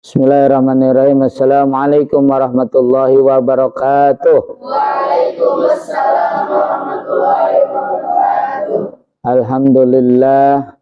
Bismillahirrahmanirrahim. Assalamualaikum warahmatullahi wabarakatuh. Waalaikumsalam warahmatullahi wabarakatuh. Alhamdulillah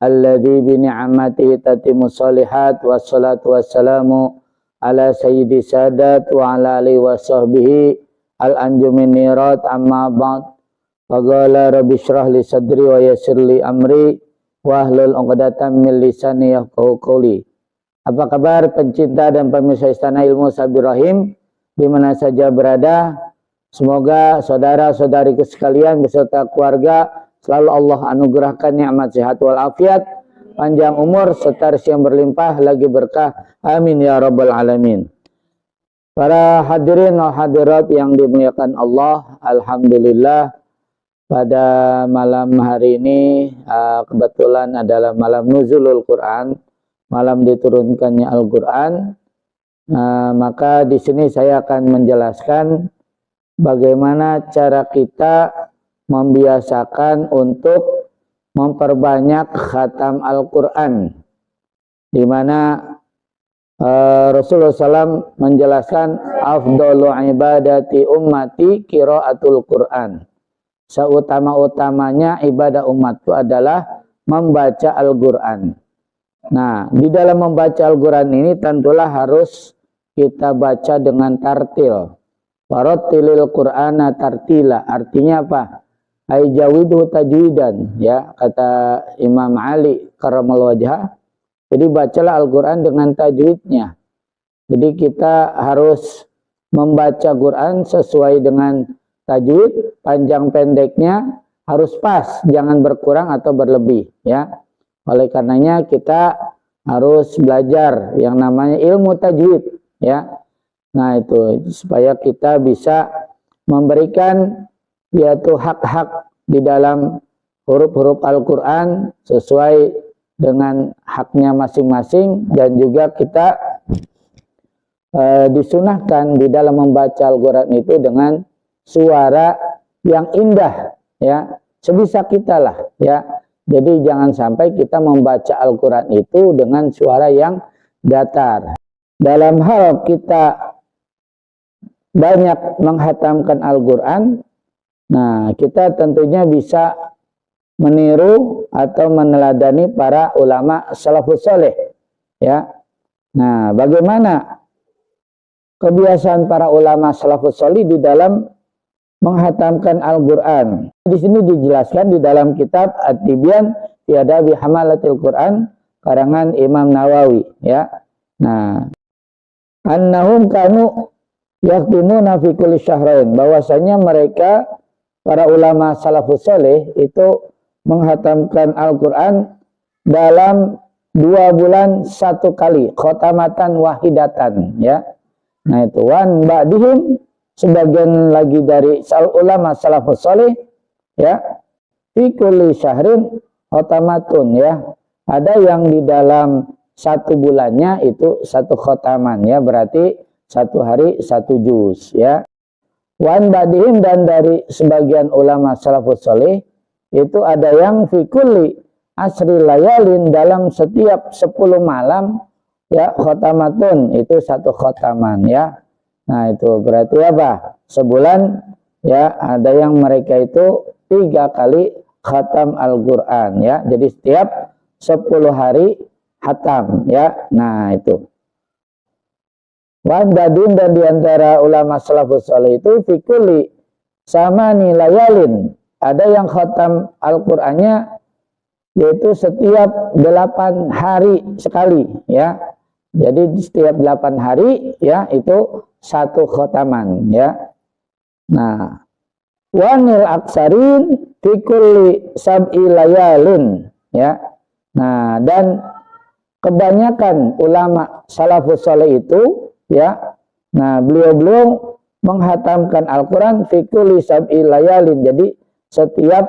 alladzi bi ni'matihi tatimmu shalihat wassalatu wassalamu ala sayyidi sadat wa ala alihi wa sahbihi al-anjumin nirat amma ba'd. Faqala rabbi shrah li sadri wa yassir li amri wa hlul 'uqdatam min lisani yafqahu qawli. Apa kabar pencinta dan pemirsa Istana Ilmu Sabir Rahim di mana saja berada? Semoga saudara-saudariku sekalian beserta keluarga selalu Allah anugerahkan nikmat sehat walafiat, panjang umur serta rezeki yang berlimpah lagi berkah. Amin ya rabbal alamin. Para hadirin wa hadirat yang dimuliakan Allah, alhamdulillah pada malam hari ini kebetulan adalah malam nuzulul Quran. Malam diturunkannya Al-Quran, maka di sini saya akan menjelaskan bagaimana cara kita membiasakan untuk memperbanyak khatam Al-Quran, di mana Rasulullah SAW menjelaskan afdalu ibadati ummati qiraatul Quran. Seutama-utamanya ibadah umatku adalah membaca Al-Quran. Nah, di dalam membaca Al-Quran ini tentulah harus kita baca dengan tartil. Warattilil Qur'ana tartila. Artinya apa? Ai jawidhu tajwidan, ya, kata Imam Ali karramallahu wajhah. Jadi bacalah Al-Quran dengan tajwidnya. Jadi kita harus membaca Quran sesuai dengan tajwid, panjang pendeknya harus pas, jangan berkurang atau berlebih, ya. Oleh karenanya kita harus belajar yang namanya ilmu tajwid, ya. Nah itu supaya kita bisa memberikan yaitu hak-hak di dalam huruf-huruf Al-Quran sesuai dengan haknya masing-masing, dan juga kita disunahkan di dalam membaca Al-Quran itu dengan suara yang indah, ya, sebisa kita lah, ya. Jadi jangan sampai kita membaca Al-Quran itu dengan suara yang datar. Dalam hal kita banyak menghatamkan Al-Quran, nah kita tentunya bisa meniru atau meneladani para ulama salafus saleh, ya. Nah, bagaimana kebiasaan para ulama salafus saleh di dalam menghatamkan Al-Quran? Di sini dijelaskan di dalam kitab At-Tibyan fi Adabi Hamalatil Quran karangan Imam Nawawi, ya. Nah, annahum kanu yaqtimuna fi kulli syahrain, bahwasanya mereka para ulama salafus saleh itu menghatamkan Al-Quran dalam 2 bulan 1 kali, khotamatan wahidatan, ya. Nah itu wan ba'dihim, sebagian lagi dari ulama salafus saleh, ya, fi kulli syahrin khotamatun, ya. Ada yang di dalam 1 bulannya itu 1 khotaman, ya, berarti 1 hari 1 juz, ya. Wan ba'dihim, dan dari sebagian ulama salafus saleh itu ada yang fi kulli asri layalin, dalam setiap 10 malam, ya, khotamatun, itu 1 khotaman, ya. Nah itu berarti apa? Sebulan, ya, ada yang mereka itu 3 kali khatam Al-Quran, ya. Jadi setiap 10 hari khatam, ya. Nah itu. Wan dadin, dan diantara ulama salafus saleh itu fikuli sama nilayalin, ada yang khatam Al-Qurannya yaitu setiap 8 hari sekali, ya. Jadi setiap 8 hari, ya, itu 1 khotaman, ya. Nah, wanil aksarin fi kulli sab'i layalin, ya. Nah, dan kebanyakan ulama salafus saleh itu, ya, nah beliau-beliau menghatamkan Al-Quran fi kulli sab'i layalin, jadi setiap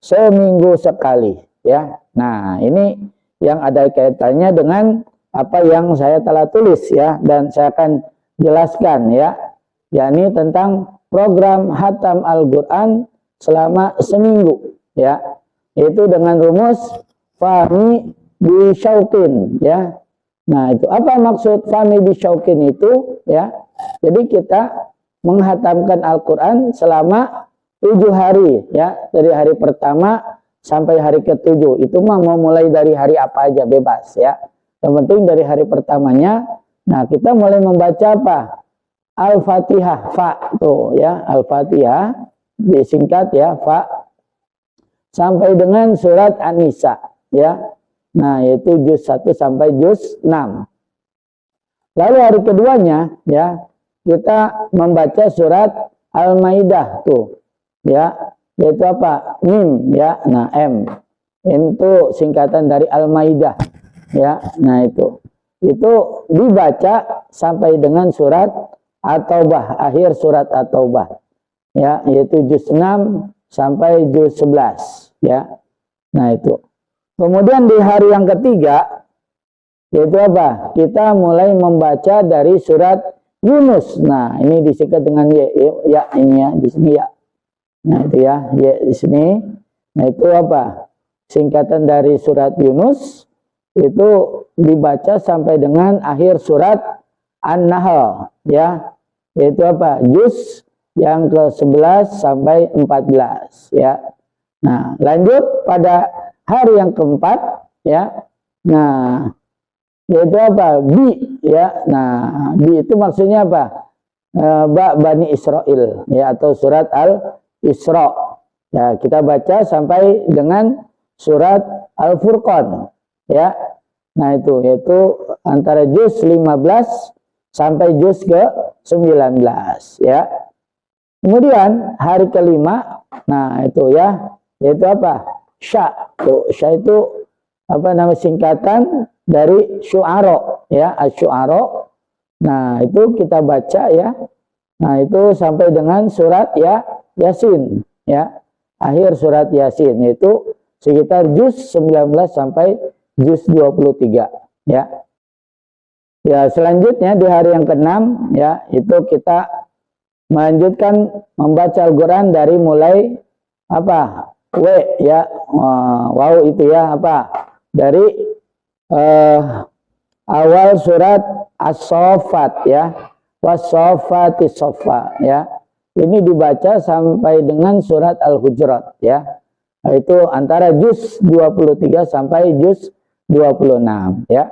seminggu sekali, ya. Nah, ini yang ada kaitannya dengan apa yang saya telah tulis, ya, dan saya akan jelaskan, ya, yakni tentang program hatam Al-Quran selama seminggu, ya, itu dengan rumus fahmi bisyautin, ya. Nah, itu apa maksud fami bisyaukin itu ya? Jadi kita menghatamkan Al-Qur'an selama 7 hari ya, dari hari pertama sampai hari ke-7. Itu mah mau mulai dari hari apa aja bebas ya. Yang penting dari hari pertamanya, nah kita mulai membaca apa? Al-Fatihah, fa tuh ya, Al-Fatihah disingkat ya, fa sampai dengan surat An-Nisa ya. Nah, yaitu juz 1 sampai juz 6. Lalu hari keduanya ya, kita membaca surat Al-Maidah tuh ya, yaitu apa? Mim ya. Nah, M itu singkatan dari Al-Maidah ya. Nah, itu dibaca sampai dengan surat At-Taubah, akhir surat At-Taubah ya, yaitu juz 6 sampai juz 11 ya. Nah, itu. Kemudian di hari yang ketiga yaitu apa? Kita mulai membaca dari surat Yunus. Nah, ini disingkat dengan ya ini ya, di sini ya. Nah, itu ya, di sini. Nah, itu apa? Singkatan dari surat Yunus itu dibaca sampai dengan akhir surat An-Nahl ya, yaitu apa? Juz yang ke-11 sampai 14 ya. Nah, lanjut pada hari yang keempat ya. Nah, yaitu apa? Bi ya. Nah, bi itu maksudnya apa? Bani Israel ya, atau surat Al-Isra. Ya, kita baca sampai dengan surat Al-Furqan ya. Nah, itu yaitu antara juz 15 sampai juz ke-19 ya. Kemudian hari kelima, nah itu ya, yaitu apa? Sya. Sya itu apa nama singkatan dari syu'ara ya, asy-syu'ara. Nah, itu kita baca ya. Nah, itu sampai dengan surat ya Yasin ya. Akhir surat Yasin itu sekitar juz 19 sampai juz 23 ya. Ya, selanjutnya di hari yang ke-6 ya, itu kita melanjutkan membaca Al-Qur'an dari mulai apa? Ya, wow itu ya apa? Dari awal surat As-Saffat ya, was-saffati saffa ya. Ini dibaca sampai dengan surat Al-Hujurat ya. Itu antara juz 23 sampai juz 26 ya.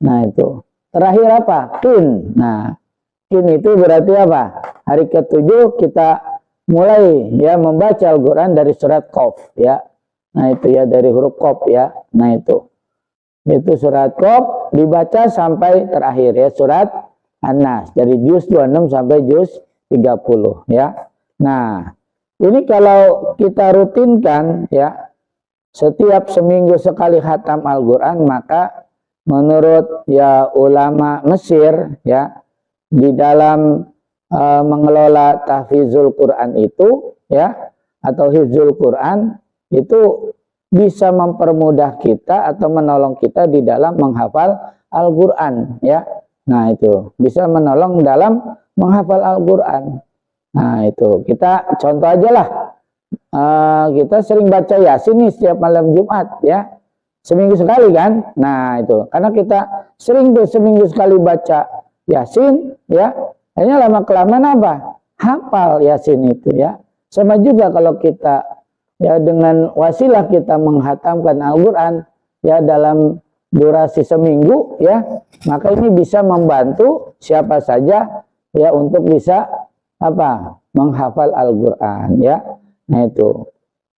Nah, itu. Terakhir apa? Qin. Nah, Qin itu berarti apa? Hari ke-7 kita mulai ya membaca Al-Qur'an dari surat Qaf ya. Nah, itu ya, dari huruf Qaf ya. Nah, itu surat Qaf dibaca sampai terakhir ya, surat An-Nas dari juz 26 sampai juz 30 ya. Nah, ini kalau kita rutinkan ya, setiap seminggu sekali khatam Al-Qur'an, maka menurut ya ulama Mesir ya, di dalam mengelola tahfizul Quran itu ya, atau hifzul Quran itu bisa mempermudah kita atau menolong kita di dalam menghafal Al-Qur'an ya. Nah, itu bisa menolong dalam menghafal Al-Qur'an. Nah, itu kita contoh aja lah. Kita sering baca Yasin nih setiap malam Jumat ya. Seminggu sekali kan? Nah, itu karena kita sering tuh seminggu sekali baca Yasin ya, akhirnya lama-kelamaan apa? Hafal Yasin itu ya. Sama juga kalau kita ya dengan wasilah kita menghatamkan Al-Qur'an ya dalam durasi seminggu ya, maka ini bisa membantu siapa saja ya untuk bisa apa? Menghafal Al-Qur'an ya. Nah, itu.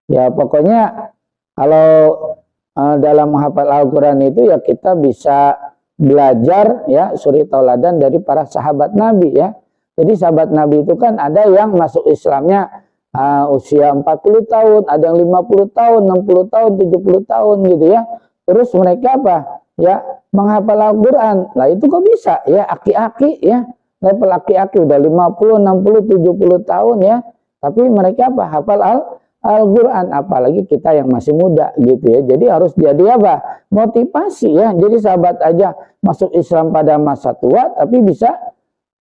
Ya pokoknya kalau dalam menghafal Al-Quran itu ya kita bisa belajar ya suri tauladan dari para sahabat Nabi ya. Jadi sahabat Nabi itu kan ada yang masuk Islamnya usia 40 tahun, ada yang 50 tahun, 60 tahun, 70 tahun gitu ya. Terus mereka apa? Ya menghafal Al-Quran. Lah itu kok bisa ya, aki-aki ya. Level aki-aki udah 50, 60, 70 tahun ya. Tapi mereka apa? Hafal Al-Quran, apalagi kita yang masih muda gitu ya. Jadi harus jadi apa? Motivasi ya. Jadi sahabat aja masuk Islam pada masa tua tapi bisa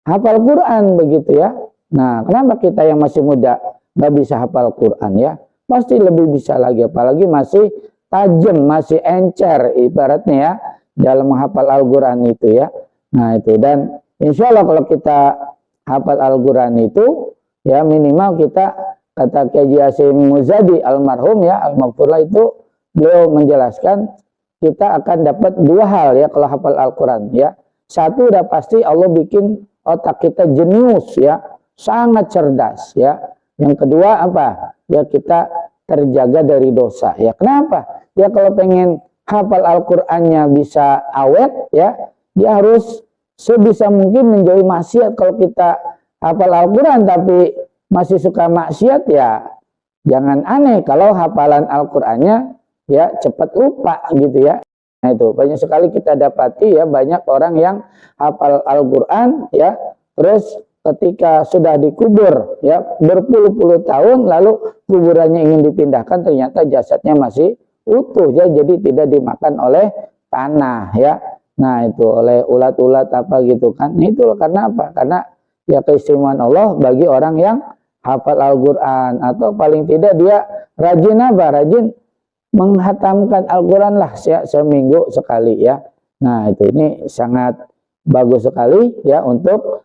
hafal Quran begitu ya. Nah, kenapa kita yang masih muda nggak bisa hafal Quran ya? Pasti lebih bisa lagi, apalagi masih tajam, masih encer ibaratnya ya. dalam menghafal Al-Quran itu ya. Nah itu, dan insya Allah kalau kita hafal Al-Quran itu ya minimal kita, kata Kiai Hasyim Muzadi almarhum ya, al-maghfurlah, itu beliau menjelaskan kita akan dapat dua hal ya kalau hafal Al-Quran ya. Satu udah pasti Allah bikin otak kita jenius ya, sangat cerdas ya. Yang kedua apa? Ya kita terjaga dari dosa ya. Kenapa? Ya kalau pengen hafal Al-Qur'annya bisa awet ya, dia harus sebisa mungkin menjauhi maksiat. Kalau kita hafal Al-Qur'an tapi masih suka maksiat ya jangan aneh kalau hafalan Al-Qur'annya ya cepat lupa gitu ya. Nah itu banyak sekali kita dapati ya, banyak orang yang hafal Al-Qur'an ya, terus ketika sudah dikubur ya berpuluh-puluh tahun lalu kuburannya ingin dipindahkan, ternyata jasadnya masih utuh ya, jadi tidak dimakan oleh tanah ya. Nah itu oleh ulat-ulat apa gitu kan. Nah, itu karena apa? Karena ya keistimewaan Allah bagi orang yang hafal Al-Quran, atau paling tidak dia rajin apa? Rajin menghatamkan Al-Quran lah seminggu sekali ya. Nah itu, ini sangat bagus sekali ya untuk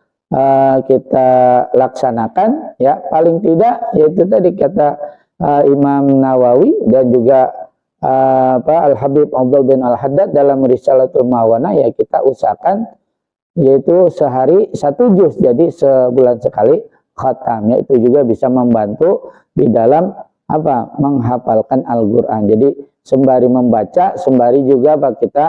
kita laksanakan ya. Paling tidak yaitu tadi kata Imam Nawawi dan juga Al-Habib Abdul bin Al-Haddad dalam Risalatul Mawana ya, kita usahakan yaitu sehari 1 juz, jadi sebulan sekali khatamnya. Itu juga bisa membantu di dalam apa? Menghafalkan Al-Quran. Jadi sembari membaca, sembari juga kita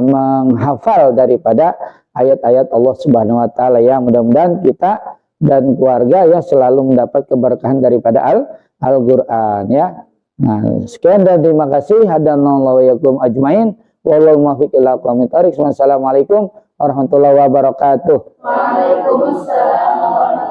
menghafal daripada ayat-ayat Allah Subhanahu wa taala ya. Mudah-mudahan kita dan keluarga ya selalu mendapat keberkahan daripada Al-Quran ya. Nah, sekian dan terima kasih. Hadanallahu wa iyyakum ajmain. Wallahu muwaffiq ila aqwamit thoriq. Wassalamualaikum warahmatullahi wabarakatuh. Waalaikumsalam.